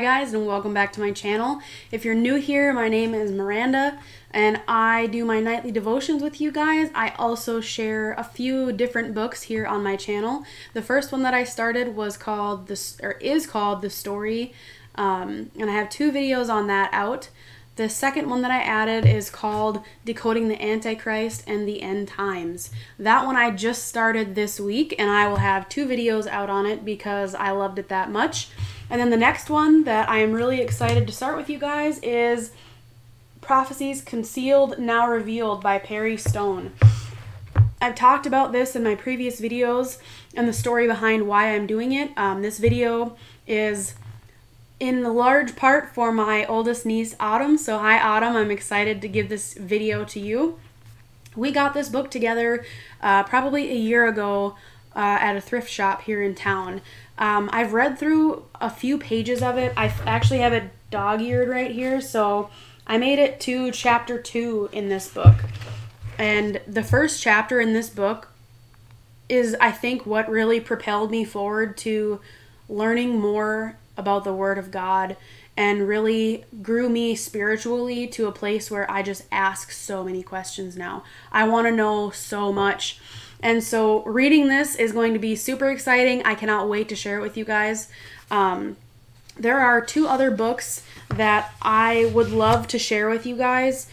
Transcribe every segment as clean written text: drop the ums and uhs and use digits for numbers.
guys, and welcome back to my channel. If you're new here, my name is Miranda and I do my nightly devotions with you guys. I also share a few different books here on my channel. The first one that I started was called is called The Story, and I have 2 videos on that out. The second one that I added is called Decoding the Antichrist and the End Times. That one I just started this week, and I will have 2 videos out on it because I loved it that much. And then the next one that I am really excited to start with you guys is Prophecies Concealed Now Revealed by Perry Stone. I've talked about this in my previous videos and the story behind why I'm doing it. This video is in large part for my oldest niece, Autumn. So hi, Autumn. I'm excited to give this video to you. We got this book together probably a year ago at a thrift shop here in town. I've read through a few pages of it. I actually have it dog-eared right here. So I made it to chapter 2 in this book. And the first chapter in this book is, I think, what really propelled me forward to learning more about the Word of God and really grew me spiritually to a place where I just ask so many questions now. I want to know so much. And so reading this is going to be super exciting. I cannot wait to share it with you guys. There are 2 other books that I would love to share with you guys.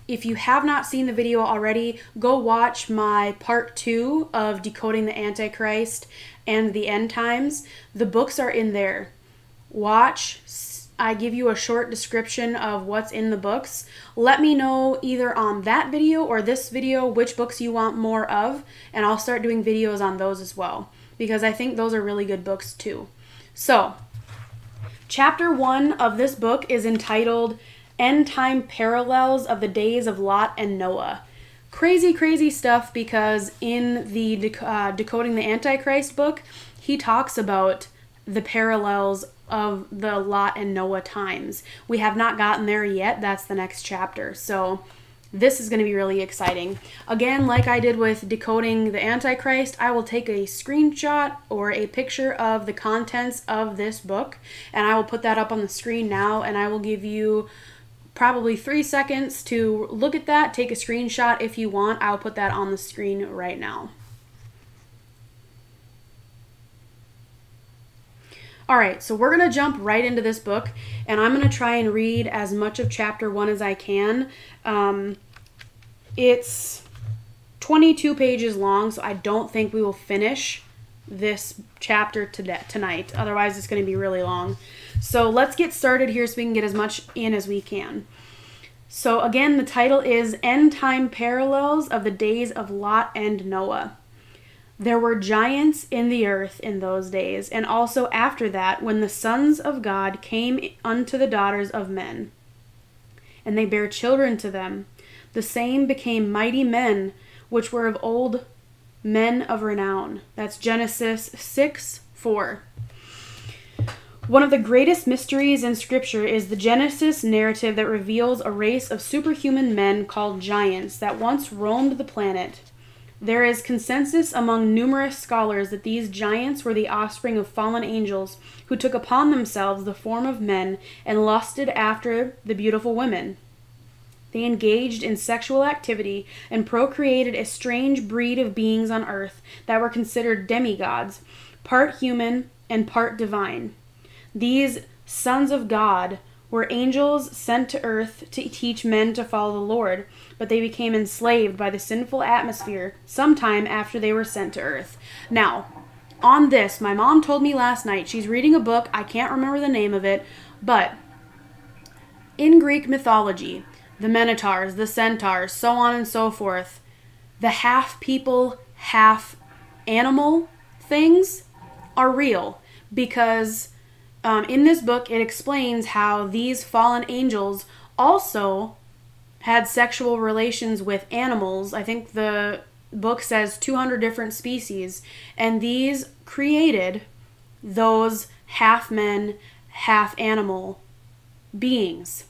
If you have not seen the video already, go watch my part 2 of Decoding the Antichrist and the End Times. The books are in there. Watch. I give you a short description of what's in the books. Let me know either on that video or this video which books you want more of, and I'll start doing videos on those as well, because I think those are really good books too. So, chapter 1 of this book is entitled End Time Parallels of the Days of Lot and Noah. Crazy, crazy stuff, because in the Decoding the Antichrist book, he talks about the parallels of the Lot and Noah times. We have not gotten there yet. That's the next chapter. So this is going to be really exciting. Again, like I did with Decoding the Antichrist, I will take a screenshot or a picture of the contents of this book, and I will put that up on the screen now, and I will give you probably 3 seconds to look at that, take a screenshot if you want. I'll put that on the screen right now. Alright, so we're going to jump right into this book, and I'm going to try and read as much of chapter 1 as I can. It's 22 pages long, so I don't think we will finish this chapter tonight. Otherwise, it's going to be really long. So let's get started here so we can get as much in as we can. So again, the title is End Time Parallels of the Days of Lot and Noah. There were giants in the earth in those days, and also after that, when the sons of God came unto the daughters of men, and they bare children to them. The same became mighty men, which were of old, men of renown. That's Genesis 6:4. One of the greatest mysteries in Scripture is the Genesis narrative that reveals a race of superhuman men called giants that once roamed the planet. There is consensus among numerous scholars that these giants were the offspring of fallen angels who took upon themselves the form of men and lusted after the beautiful women. They engaged in sexual activity and procreated a strange breed of beings on earth that were considered demigods, part human and part divine. These sons of God were angels sent to earth to teach men to follow the Lord, but they became enslaved by the sinful atmosphere sometime after they were sent to earth. Now, on this, my mom told me last night, she's reading a book, I can't remember the name of it, but in Greek mythology, the Minotaurs, the Centaurs, so on and so forth, the half people, half animal things are real, because in this book, it explains how these fallen angels also had sexual relations with animals. I think the book says 200 different species, and these created those half men, half animal beings.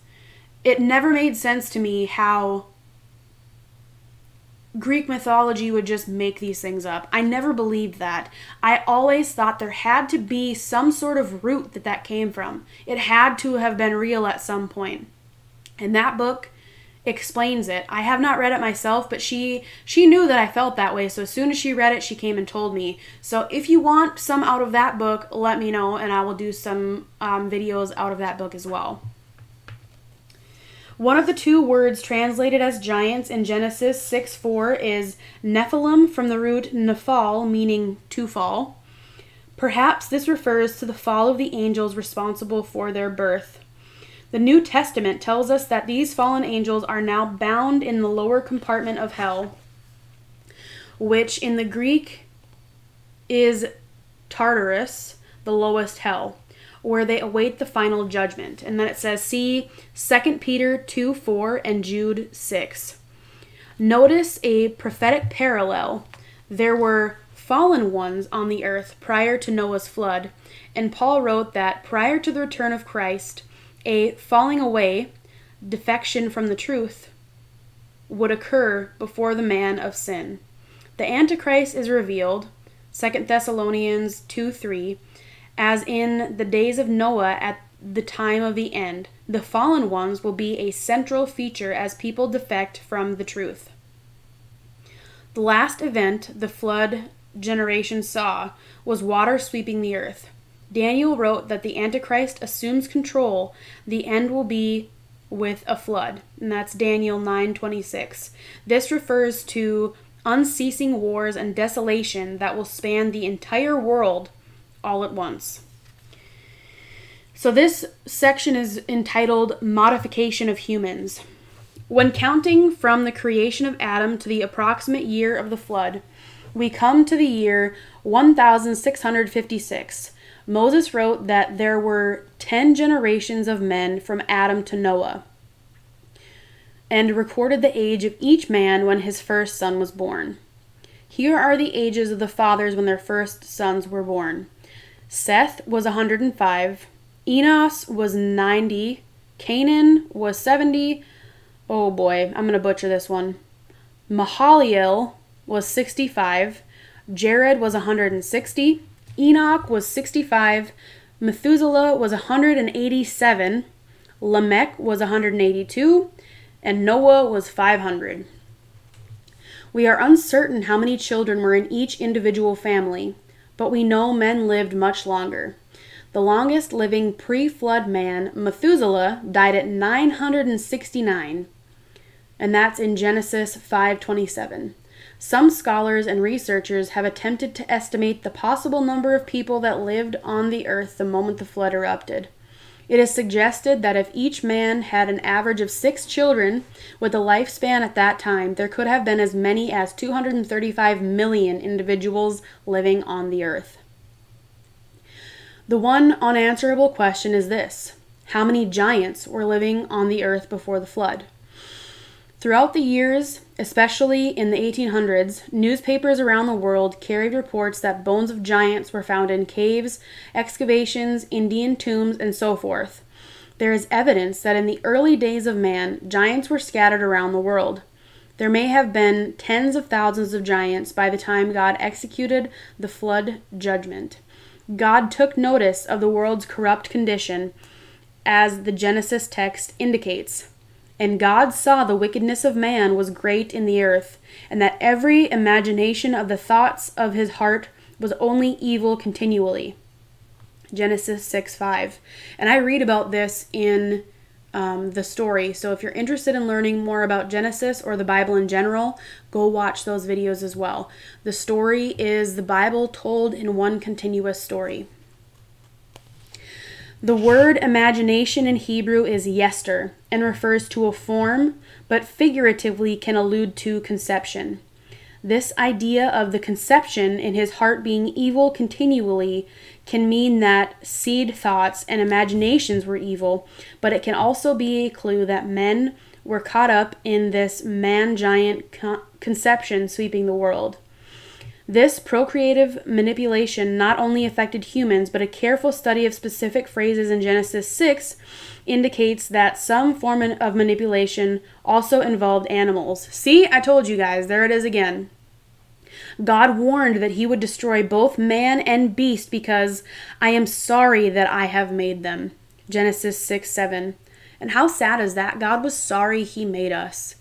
It never made sense to me how Greek mythology would just make these things up. I never believed that. I always thought there had to be some sort of root that came from. It had to have been real at some point. And that book explains it. I have not read it myself, but she knew that I felt that way. So as soon as she read it, she came and told me. So if you want some out of that book, let me know, and I will do some videos out of that book as well. One of the two words translated as giants in Genesis 6:4 is Nephilim, from the root nephal, meaning to fall. Perhaps this refers to the fall of the angels responsible for their birth. The New Testament tells us that these fallen angels are now bound in the lower compartment of hell, which in the Greek is Tartarus, the lowest hell, where they await the final judgment. And then it says, see 2 Peter 2:4 and Jude 6. Notice a prophetic parallel. There were fallen ones on the earth prior to Noah's flood, and Paul wrote that prior to the return of Christ, a falling away, defection from the truth, would occur before the man of sin. The Antichrist is revealed, 2 Thessalonians 2:3, as in the days of Noah at the time of the end. The fallen ones will be a central feature as people defect from the truth. The last event the flood generation saw was water sweeping the earth. Daniel wrote that the Antichrist assumes control. The end will be with a flood. And that's Daniel 9:26. This refers to unceasing wars and desolation that will span the entire world all at once. So this section is entitled Modification of Humans. When counting from the creation of Adam to the approximate year of the flood, we come to the year 1656. Moses wrote that there were 10 generations of men from Adam to Noah, and recorded the age of each man when his first son was born. Here are the ages of the fathers when their first sons were born. Seth was 105, Enos was 90, Canaan was 70, oh boy, I'm going to butcher this one. Mahalalel was 65, Jared was 160, Enoch was 65, Methuselah was 187, Lamech was 182, and Noah was 500. We are uncertain how many children were in each individual family, but we know men lived much longer. The longest living pre-flood man, Methuselah, died at 969, and that's in Genesis 5:27. Some scholars and researchers have attempted to estimate the possible number of people that lived on the earth the moment the flood erupted. It is suggested that if each man had an average of 6 children with a lifespan at that time, there could have been as many as 235 million individuals living on the earth. The one unanswerable question is this: how many giants were living on the earth before the flood? Throughout the years, especially in the 1800s, newspapers around the world carried reports that bones of giants were found in caves, excavations, Indian tombs, and so forth. There is evidence that in the early days of man, giants were scattered around the world. There may have been tens of thousands of giants by the time God executed the flood judgment. God took notice of the world's corrupt condition, as the Genesis text indicates. And God saw the wickedness of man was great in the earth, and that every imagination of the thoughts of his heart was only evil continually. Genesis 6:5. And I read about this in the story. So if you're interested in learning more about Genesis or the Bible in general, go watch those videos as well. The story is the Bible told in one continuous story. The word imagination in Hebrew is yester and refers to a form, but figuratively can allude to conception. This idea of the conception in his heart being evil continually can mean that seed thoughts and imaginations were evil, but it can also be a clue that men were caught up in this man-giant conception sweeping the world. This procreative manipulation not only affected humans, but a careful study of specific phrases in Genesis 6 indicates that some form of manipulation also involved animals. See, I told you guys, there it is again. God warned that he would destroy both man and beast because I am sorry that I have made them. Genesis 6:7. And how sad is that? God was sorry he made us.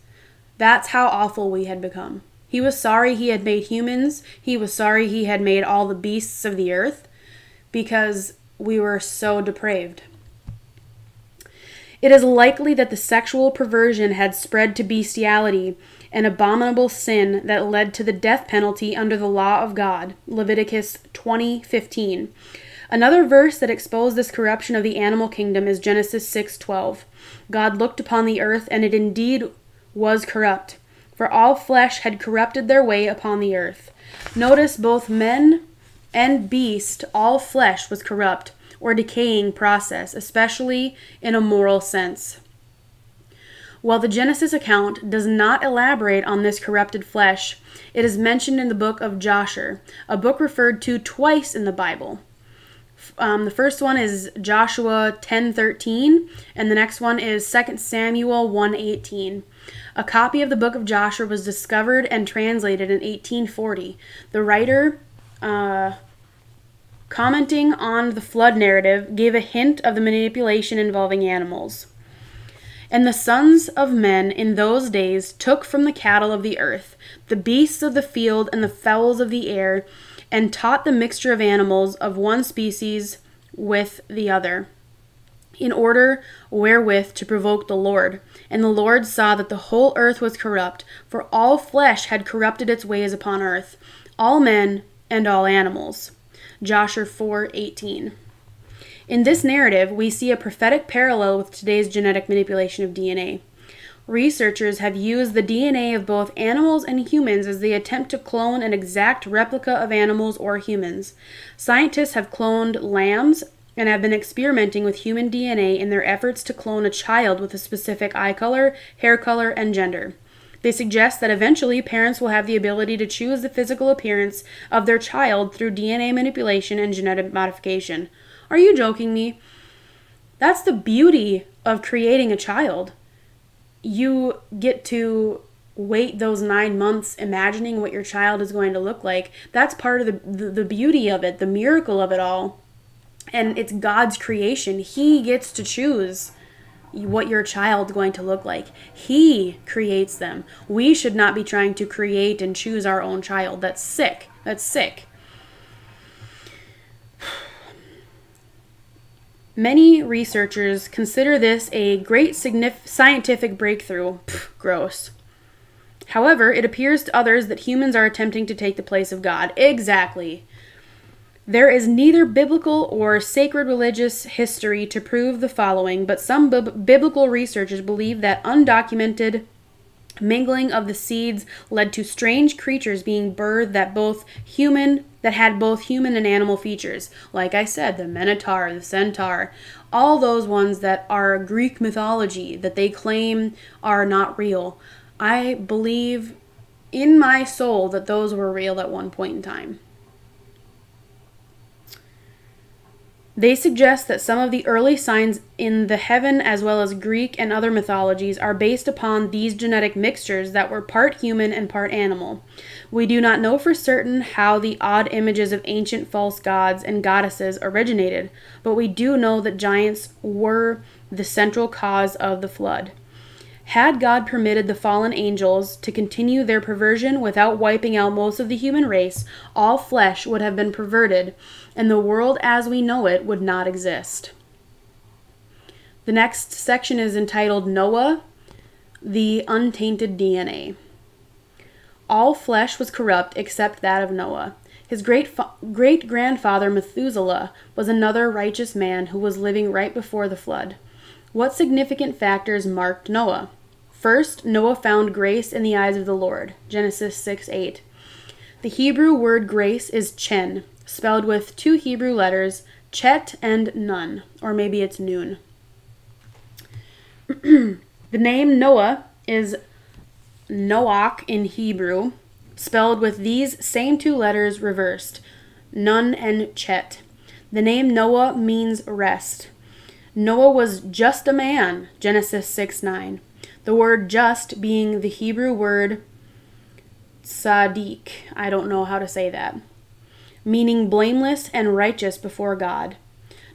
That's how awful we had become. He was sorry he had made humans. He was sorry he had made all the beasts of the earth because we were so depraved. It is likely that the sexual perversion had spread to bestiality, an abominable sin that led to the death penalty under the law of God. Leviticus 20:15. Another verse that exposed this corruption of the animal kingdom is Genesis 6:12. God looked upon the earth, and it indeed was corrupt, for all flesh had corrupted their way upon the earth. Notice both men and beast, all flesh was corrupt or decaying process, especially in a moral sense. While the Genesis account does not elaborate on this corrupted flesh, it is mentioned in the book of Joshua, a book referred to twice in the Bible. The first one is Joshua 10:13, and the next one is 2 Samuel 1:18. A copy of the book of Joshua was discovered and translated in 1840. The writer, commenting on the flood narrative, gave a hint of the manipulation involving animals. And the sons of men in those days took from the cattle of the earth, the beasts of the field, and the fowls of the air, and taught the mixture of animals of one species with the other, in order wherewith to provoke the Lord. And the Lord saw that the whole earth was corrupt, for all flesh had corrupted its ways upon earth, all men and all animals. Joshua 4:18. In this narrative, we see a prophetic parallel with today's genetic manipulation of DNA. Researchers have used the DNA of both animals and humans as they attempt to clone an exact replica of animals or humans. Scientists have cloned lambs and have been experimenting with human DNA in their efforts to clone a child with a specific eye color, hair color, and gender. They suggest that eventually parents will have the ability to choose the physical appearance of their child through DNA manipulation and genetic modification. Are you joking me? That's the beauty of creating a child. You get to wait those 9 months imagining what your child is going to look like. That's part of the beauty of it, the miracle of it all. And it's God's creation. He gets to choose what your child's going to look like. He creates them. We should not be trying to create and choose our own child. That's sick. That's sick. Many researchers consider this a great scientific breakthrough. Gross. However, it appears to others that humans are attempting to take the place of God. Exactly. There is neither biblical or sacred religious history to prove the following, but some biblical researchers believe that undocumented mingling of the seeds led to strange creatures being birthed that had both human and animal features. Like I said, the Minotaur, the Centaur, all those ones that are Greek mythology that they claim are not real. I believe in my soul that those were real at one point in time. They suggest that some of the early signs in the heaven as well as Greek and other mythologies are based upon these genetic mixtures that were part human and part animal. We do not know for certain how the odd images of ancient false gods and goddesses originated, but we do know that giants were the central cause of the flood. Had God permitted the fallen angels to continue their perversion without wiping out most of the human race, all flesh would have been perverted, and the world as we know it would not exist. The next section is entitled Noah, the Untainted DNA. All flesh was corrupt except that of Noah. His great-grandfather Methuselah was another righteous man who was living right before the flood. What significant factors marked Noah? First, Noah found grace in the eyes of the Lord. Genesis 6:8. The Hebrew word grace is chen, spelled with 2 Hebrew letters, chet and nun, or maybe it's noon. The name Noah is Noach in Hebrew, spelled with these same two letters reversed, Nun and Chet. The name Noah means rest. Noah was just a man, Genesis 6:9. The word just being the Hebrew word tzaddik, I don't know how to say that, meaning blameless and righteous before God.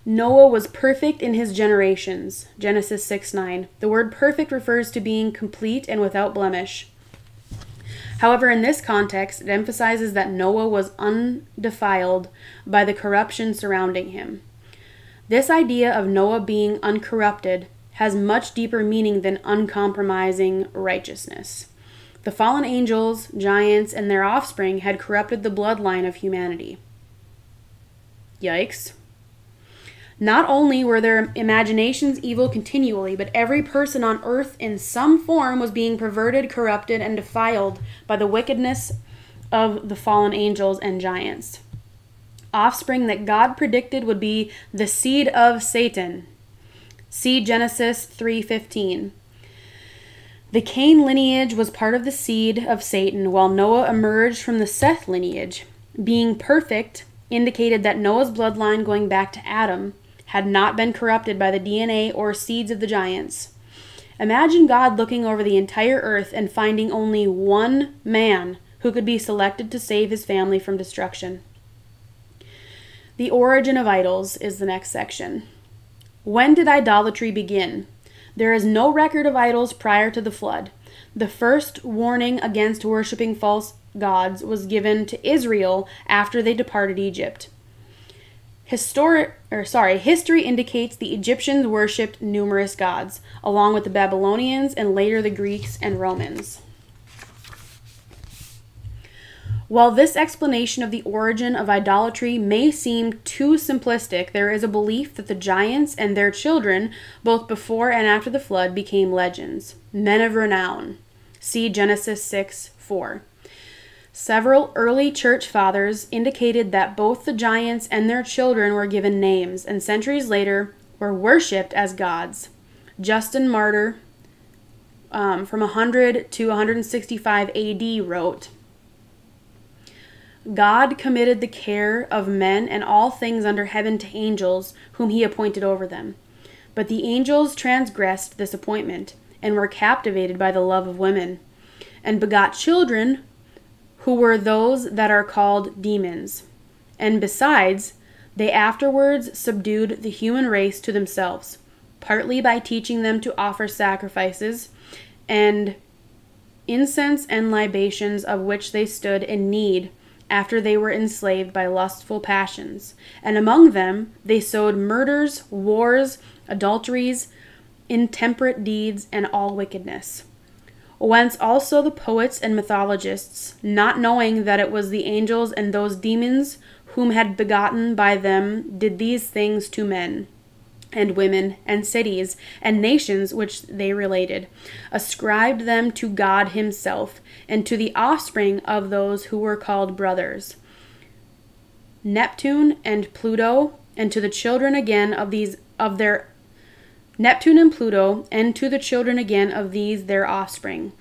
Noah was perfect in his generations, Genesis 6:9. The word perfect refers to being complete and without blemish. However, in this context, it emphasizes that Noah was undefiled by the corruption surrounding him. This idea of Noah being uncorrupted has much deeper meaning than uncompromising righteousness. The fallen angels, giants, and their offspring had corrupted the bloodline of humanity. Yikes. Not only were their imaginations evil continually, but every person on earth in some form was being perverted, corrupted, and defiled by the wickedness of the fallen angels and giants. Offspring that God predicted would be the seed of Satan. See Genesis 3:15. The Cain lineage was part of the seed of Satan, while Noah emerged from the Seth lineage. Being perfect indicated that Noah's bloodline going back to Adam had not been corrupted by the DNA or seeds of the giants. Imagine God looking over the entire earth and finding only one man who could be selected to save his family from destruction. The origin of idols is the next section. When did idolatry begin? There is no record of idols prior to the flood. The first warning against worshiping false gods was given to Israel after they departed Egypt. History indicates the Egyptians worshipped numerous gods, along with the Babylonians and later the Greeks and Romans. While this explanation of the origin of idolatry may seem too simplistic, there is a belief that the giants and their children, both before and after the flood, became legends, men of renown. See Genesis 6:4. Several early church fathers indicated that both the giants and their children were given names, and centuries later were worshipped as gods. Justin Martyr, from 100 to 165 AD, wrote, God committed the care of men and all things under heaven to angels, whom he appointed over them. But the angels transgressed this appointment, and were captivated by the love of women, and begot children, who were those that are called demons. And besides, they afterwards subdued the human race to themselves, partly by teaching them to offer sacrifices, and incense and libations, of which they stood in need, after they were enslaved by lustful passions. And among them they sowed murders, wars, adulteries, intemperate deeds, and all wickedness. Whence also the poets and mythologists, not knowing that it was the angels and those demons whom had begotten by them, did these things to men, and women, and cities, and nations which they related, ascribed them to God himself, and to the offspring of those who were called brothers, Neptune and Pluto, and to the children again of these of their Neptune and Pluto, and to the children again of these their offspring.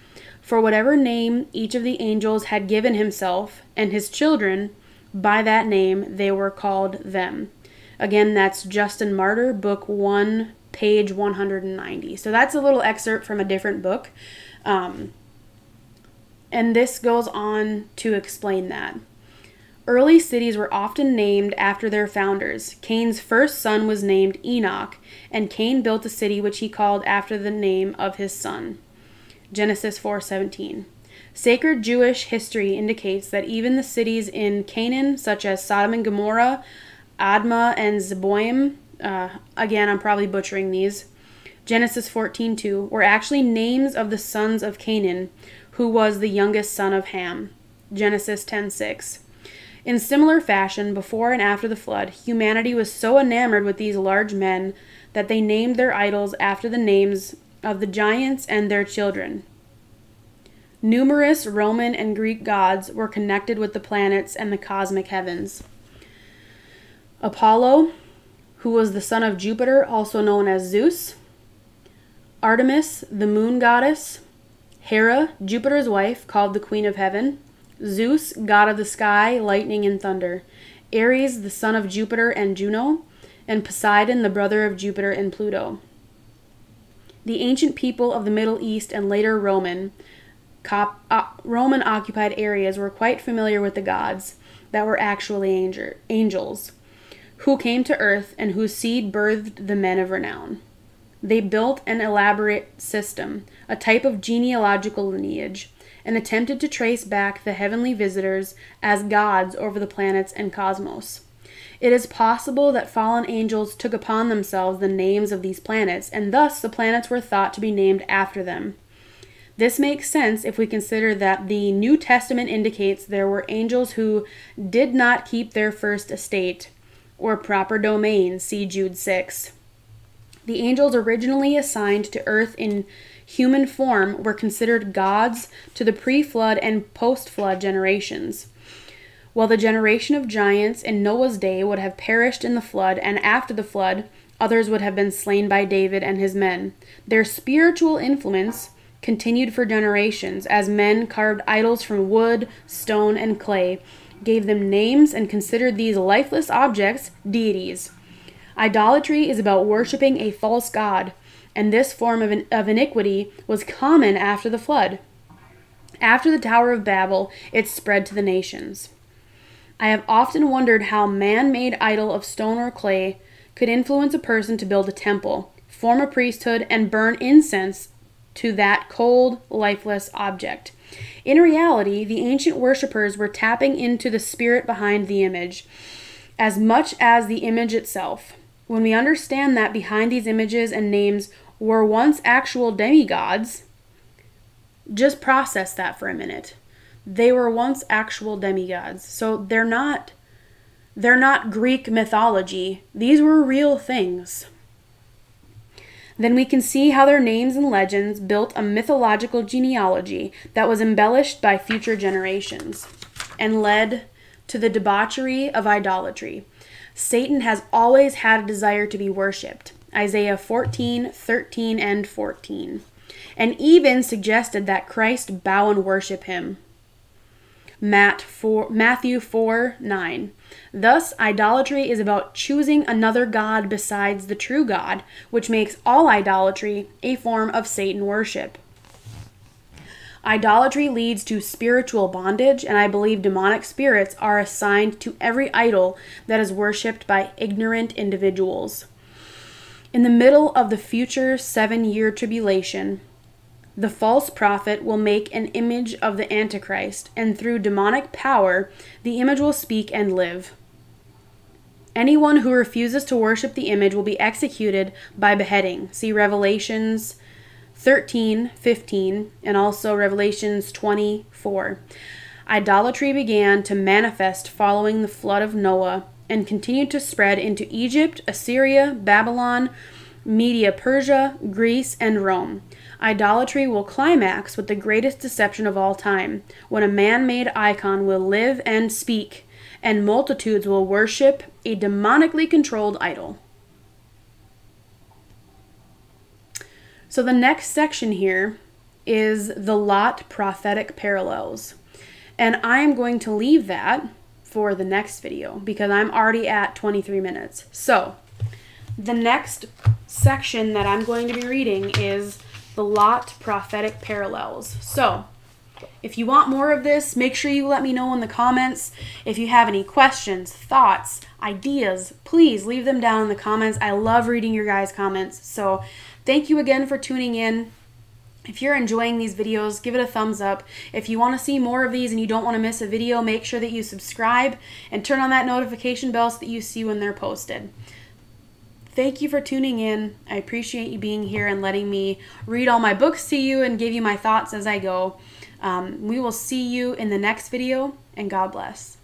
For whatever name each of the angels had given himself and his children, by that name they were called them. Again, that's Justin Martyr, book 1, page 190. So that's a little excerpt from a different book. And this goes on to explain that. Early cities were often named after their founders. Cain's first son was named Enoch, and Cain built a city which he called after the name of his son. Genesis 4:17. Sacred Jewish history indicates that even the cities in Canaan, such as Sodom and Gomorrah, Admah and Zeboim, again, I'm probably butchering these, Genesis 14:2, were actually names of the sons of Canaan, who was the youngest son of Ham. Genesis 10:6. In similar fashion, before and after the flood, humanity was so enamored with these large men that they named their idols after the names of the giants and their children. Numerous Roman and Greek gods were connected with the planets and the cosmic heavens. Apollo, who was the son of Jupiter, also known as Zeus. Artemis, the moon goddess. Hera, Jupiter's wife, called the Queen of Heaven. Zeus, god of the sky, lightning and thunder, Ares, the son of Jupiter and Juno, and Poseidon, the brother of Jupiter and Pluto. The ancient people of the Middle East and later Roman-occupied areas were quite familiar with the gods that were actually angels, who came to earth and whose seed birthed the men of renown. They built an elaborate system, a type of genealogical lineage, and attempted to trace back the heavenly visitors as gods over the planets and cosmos. It is possible that fallen angels took upon themselves the names of these planets, and thus the planets were thought to be named after them. This makes sense if we consider that the New Testament indicates there were angels who did not keep their first estate or proper domain, see Jude 6. The angels originally assigned to earth in human form were considered gods to the pre-flood and post-flood generations. While the generation of giants in Noah's day would have perished in the flood, and after the flood, others would have been slain by David and his men, their spiritual influence continued for generations as men carved idols from wood, stone, and clay, gave them names, and considered these lifeless objects deities. Idolatry is about worshiping a false god, and this form of iniquity was common after the flood. After the Tower of Babel, it spread to the nations. I have often wondered how man-made idol of stone or clay could influence a person to build a temple, form a priesthood, and burn incense to that cold, lifeless object. In reality, the ancient worshippers were tapping into the spirit behind the image, as much as the image itself. When we understand that behind these images and names were once actual demigods, just process that for a minute. They were once actual demigods. So they're not Greek mythology. These were real things. Then we can see how their names and legends built a mythological genealogy that was embellished by future generations and led to the debauchery of idolatry. Satan has always had a desire to be worshipped. Isaiah 14:13 and 14. And even suggested that Christ bow and worship him. Matthew 4:9. Thus, idolatry is about choosing another god besides the true God, which makes all idolatry a form of Satan worship. Idolatry leads to spiritual bondage, and I believe demonic spirits are assigned to every idol that is worshipped by ignorant individuals. In the middle of the future 7-year tribulation, the false prophet will make an image of the Antichrist, and through demonic power, the image will speak and live. Anyone who refuses to worship the image will be executed by beheading. See Revelations 13:15 and also Revelations 20:4. Idolatry began to manifest following the flood of Noah and continued to spread into Egypt, Assyria, Babylon, Media Persia, Greece, and Rome. Idolatry will climax with the greatest deception of all time, when a man-made icon will live and speak, and multitudes will worship a demonically controlled idol. So the next section here is the Lot prophetic parallels. And I am going to leave that for the next video because I'm already at 23 minutes. So the next section that I'm going to be reading is the Lot prophetic parallels. So if you want more of this, make sure you let me know in the comments. If you have any questions, thoughts, ideas, please leave them down in the comments. I love reading your guys' comments. So thank you again for tuning in. If you're enjoying these videos, give it a thumbs up. If you want to see more of these and you don't want to miss a video, make sure that you subscribe and turn on that notification bell so that you see when they're posted. Thank you for tuning in. I appreciate you being here and letting me read all my books to you and give you my thoughts as I go. We will see you in the next video, and God bless.